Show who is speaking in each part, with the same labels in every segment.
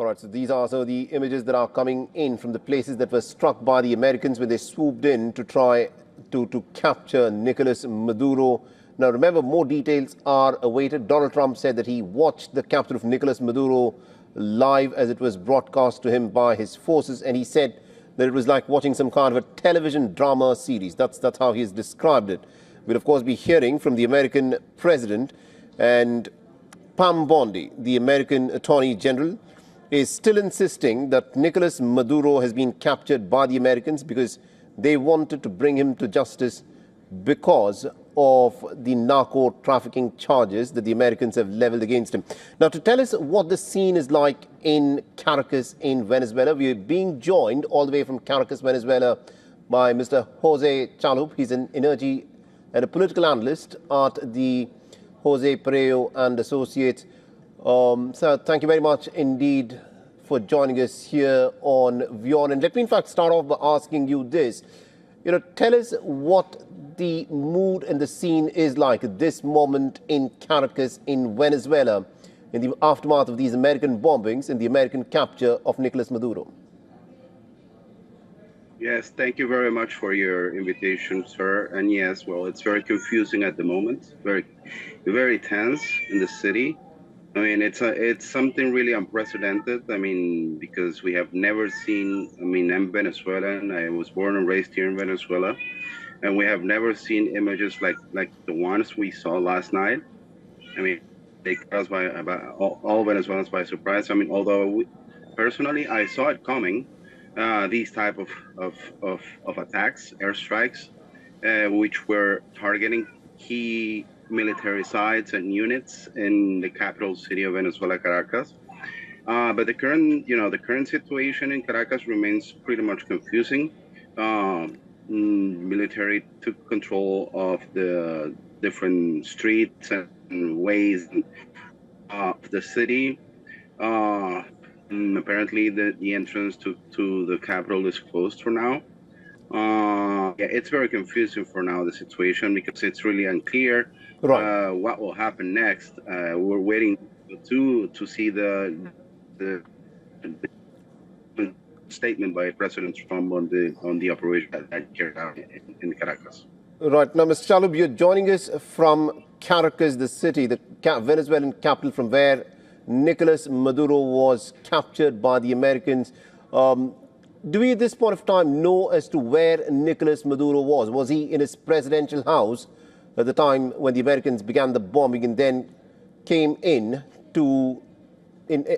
Speaker 1: All right, so these are some of the images that are coming in from the places that were struck by the Americans when they swooped in to try to capture Nicolas Maduro. Now, remember, more details are awaited. Donald Trump said that he watched the capture of Nicolas Maduro live as it was broadcast to him by his forces, and he said that it was like watching some kind of a television drama series. That's how he has described it. We'll, of course, be hearing from the American president, and Pam Bondi, the American Attorney General, is still insisting that Nicolas Maduro has been captured by the Americans because they wanted to bring him to justice because of the narco trafficking charges that the Americans have leveled against him. Now, to tell us what the scene is like in Caracas in Venezuela, we are being joined all the way from Caracas, Venezuela, by Mr. Jose Chalup. He's an energy and a political analyst at the Jose Pereo and Associates. Sir, thank you very much indeed for joining us here on WION. And let me in fact start off by asking you this. Tell us what the mood and the scene is like at this moment in Caracas in Venezuela in the aftermath of these American bombings and the American capture of Nicolas Maduro.
Speaker 2: Yes, thank you very much for your invitation, sir. And yes, well, it's very confusing at the moment, very tense in the city. I mean, it's something really unprecedented. I mean, because we have never seen. I mean, I'm Venezuelan. I was born and raised here in Venezuela, and we have never seen images like the ones we saw last night. I mean, they caught us by about all Venezuelans by surprise. I mean, although personally I saw it coming. These type of attacks, airstrikes, which were targeting key military sites and units in the capital city of Venezuela, Caracas. But the current situation in Caracas remains pretty much confusing. Military took control of the different streets and ways of the city. Apparently, the entrance to the capital is closed for now. Yeah, it's very confusing for now, the situation, because it's really unclear what will happen next. We're waiting to see the statement by President Trump on the operation that carried out in Caracas.
Speaker 1: Right. Now, Mr. Chalup, you're joining us from Caracas, the city, the Venezuelan capital, from where Nicolas Maduro was captured by the Americans. Do we at this point of time know as to where Nicolas Maduro was? Was he in his presidential house at the time when the Americans began the bombing and then came in to,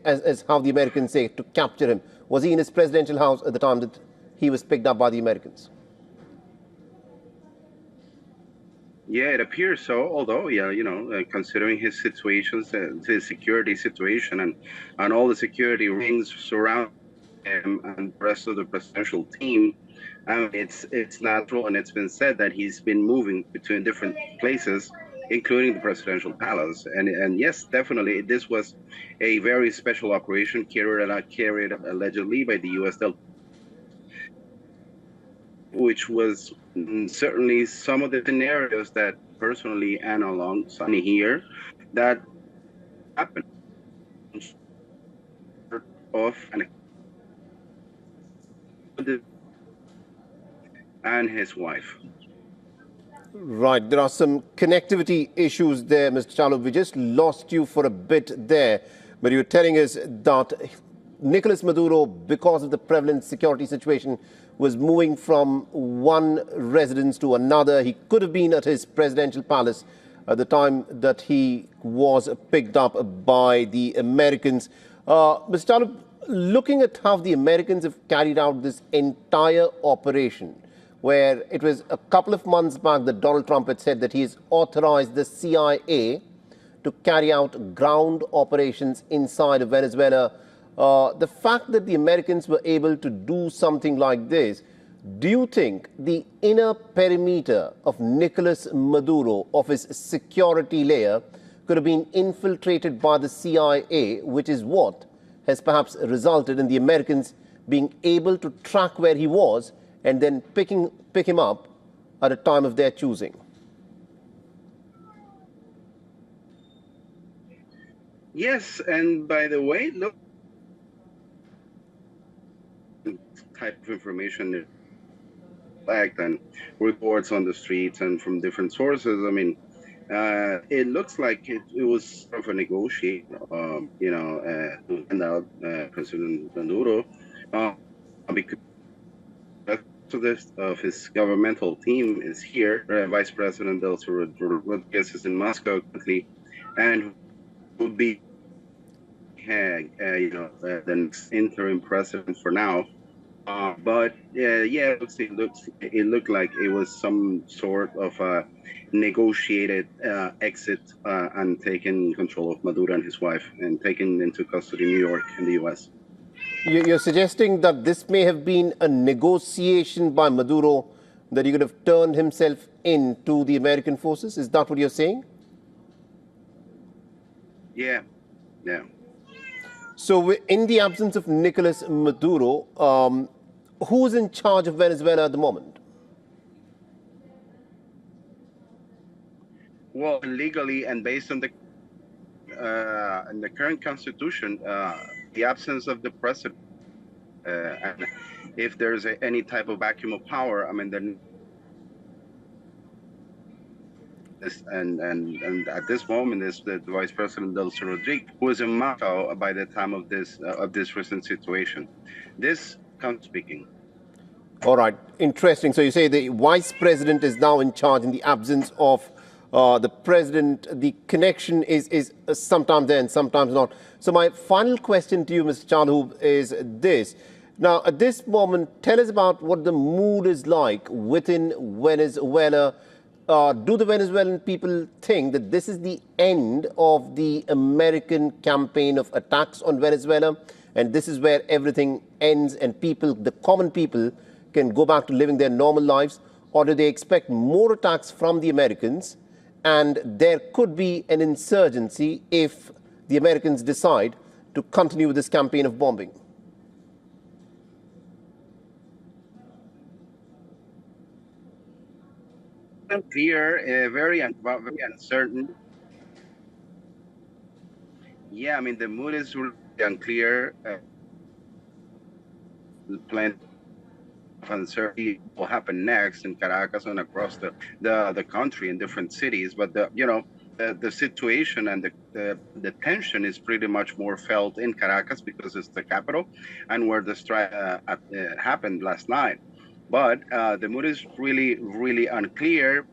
Speaker 1: as how the Americans say, to capture him? Was he in his presidential house at the time that he was picked up by the Americans?
Speaker 2: Yeah, it appears so. Although, considering his situations, his security situation, and all the security rings surrounding him and the rest of the presidential team, it's natural, and it's been said that he's been moving between different places, including the presidential palace. And yes, definitely, this was a very special operation carried allegedly by the U.S. which was certainly some of the scenarios that personally and alongside here that happened of and his wife.
Speaker 1: Right. There are some connectivity issues there, Mr. Chalup. We just lost you for a bit there, but you're telling us that Nicolas Maduro, because of the prevalent security situation, was moving from one residence to another. He could have been at his presidential palace at the time that he was picked up by the Americans. Mr. Chalup, looking at how the Americans have carried out this entire operation, where it was a couple of months back that Donald Trump had said that he has authorized the CIA to carry out ground operations inside of Venezuela. The fact that the Americans were able to do something like this, do you think the inner perimeter of Nicolas Maduro, of his security layer, could have been infiltrated by the CIA, which is what has perhaps resulted in the Americans being able to track where he was and then pick him up at a time of their choosing?
Speaker 2: Yes, and by the way, look, type of information and reports on the streets and from different sources. I mean, it looks like it was sort of a negotiation, to hand out President Maduro, because of his governmental team is here. Vice President Delcy Rodriguez is in Moscow currently, and would be, the next interim president for now. But yeah, it looked like it was some sort of a negotiated exit and taking control of Maduro and his wife and taken into custody in New York in the U.S.
Speaker 1: You're suggesting that this may have been a negotiation by Maduro, that he could have turned himself into the American forces? Is that what you're saying?
Speaker 2: Yeah, yeah.
Speaker 1: So in the absence of Nicolas Maduro, who's in charge of Venezuela at the moment?
Speaker 2: Well, legally and based on the current constitution, the absence of the president, and if there's any type of vacuum of power, I mean, then and at this moment is the Vice President Delcy Rodriguez, who is in Moscow by the time of this recent situation. This comes speaking.
Speaker 1: All right, interesting. So you say the vice president is now in charge in the absence of the president. The connection is sometimes there and sometimes not. So my final question to you, Mr. Chalhu, is this. Now, at this moment, tell us about what the mood is like within Venezuela. Do the Venezuelan people think that this is the end of the American campaign of attacks on Venezuela, and this is where everything ends and people, the common people, can go back to living their normal lives? Or do they expect more attacks from the Americans, and there could be an insurgency if the Americans decide to continue with this campaign of bombing?
Speaker 2: Unclear, very uncertain. Yeah, I mean, the mood is really unclear. Plenty of uncertainty will happen next in Caracas and across the country in different cities. But the situation and the tension is pretty much more felt in Caracas because it's the capital and where the strike happened last night. But the mood is really, really unclear.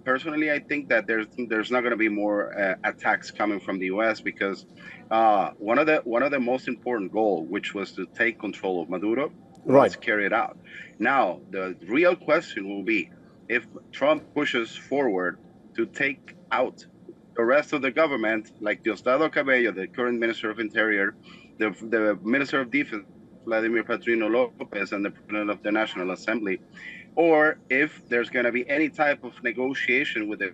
Speaker 2: Personally, I think that there's not going to be more attacks coming from the U.S. because one of the most important goals, which was to take control of Maduro, was carried out. Now, the real question will be if Trump pushes forward to take out the rest of the government, like Diosdado Cabello, the current Minister of Interior, the Minister of Defense, Vladimir Padrino Lopez, and the President of the National Assembly, or if there's going to be any type of negotiation with the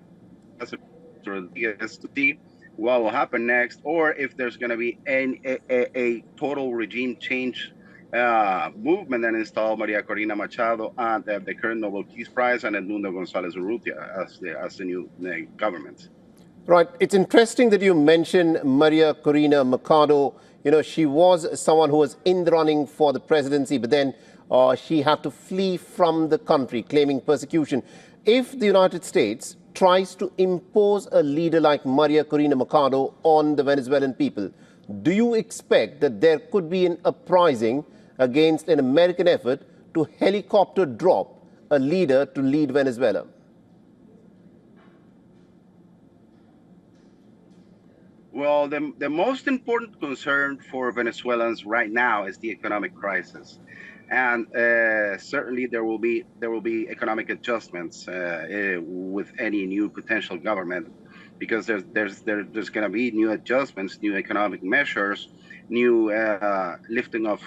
Speaker 2: President to see what will happen next, or if there's going to be a total regime change movement and install Maria Corina Machado and the current Nobel Peace Prize and Edmundo González Urrutia as the new government.
Speaker 1: Right. It's interesting that you mention Maria Corina Machado. You know, she was someone who was in the running for the presidency, but then she had to flee from the country, claiming persecution. If the United States tries to impose a leader like Maria Corina Machado on the Venezuelan people, do you expect that there could be an uprising against an American effort to helicopter drop a leader to lead Venezuela?
Speaker 2: Well, the most important concern for Venezuelans right now is the economic crisis, and certainly there will be economic adjustments with any new potential government, because there's going to be new adjustments, new economic measures, new lifting of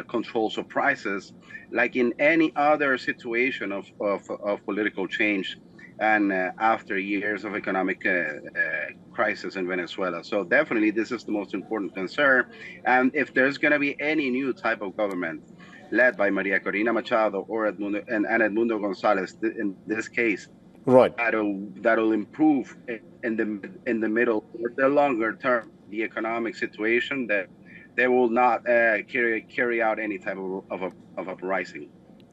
Speaker 2: controls of prices, like in any other situation of political change. And after years of economic crisis in Venezuela. So definitely this is the most important concern. And if there's going to be any new type of government led by Maria Corina Machado or Edmundo González, in this case,
Speaker 1: right,
Speaker 2: that'll improve in the middle or the longer term the economic situation that they will not carry out any type of uprising.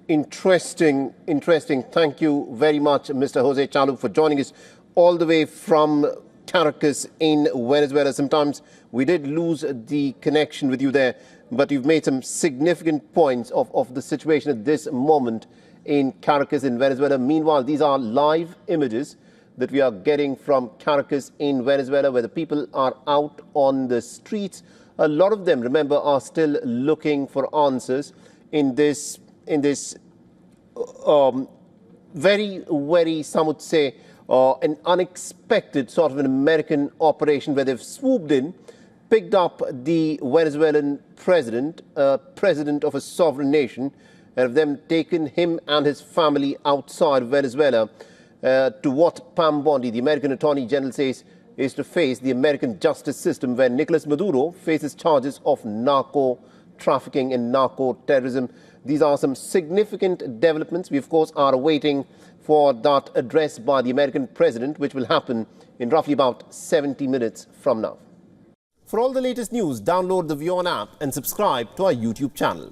Speaker 1: Interesting. Thank you very much, Mr. Jose Chalup, for joining us all the way from Caracas in Venezuela. Sometimes we did lose the connection with you there, but you've made some significant points of the situation at this moment in Caracas in Venezuela. Meanwhile, these are live images that we are getting from Caracas in Venezuela, where the people are out on the streets. A lot of them, remember, are still looking for answers in this very, some would say, an unexpected sort of an American operation where they've swooped in, picked up the Venezuelan president of a sovereign nation, and have then taken him and his family outside Venezuela to what Pam Bondi, the American Attorney General, says is to face the American justice system, where Nicolas Maduro faces charges of narco trafficking and narco terrorism. These are some significant developments. We, of course, are awaiting for that address by the American president, which will happen in roughly about 70 minutes from now. For all the latest news, download the WION app and subscribe to our YouTube channel.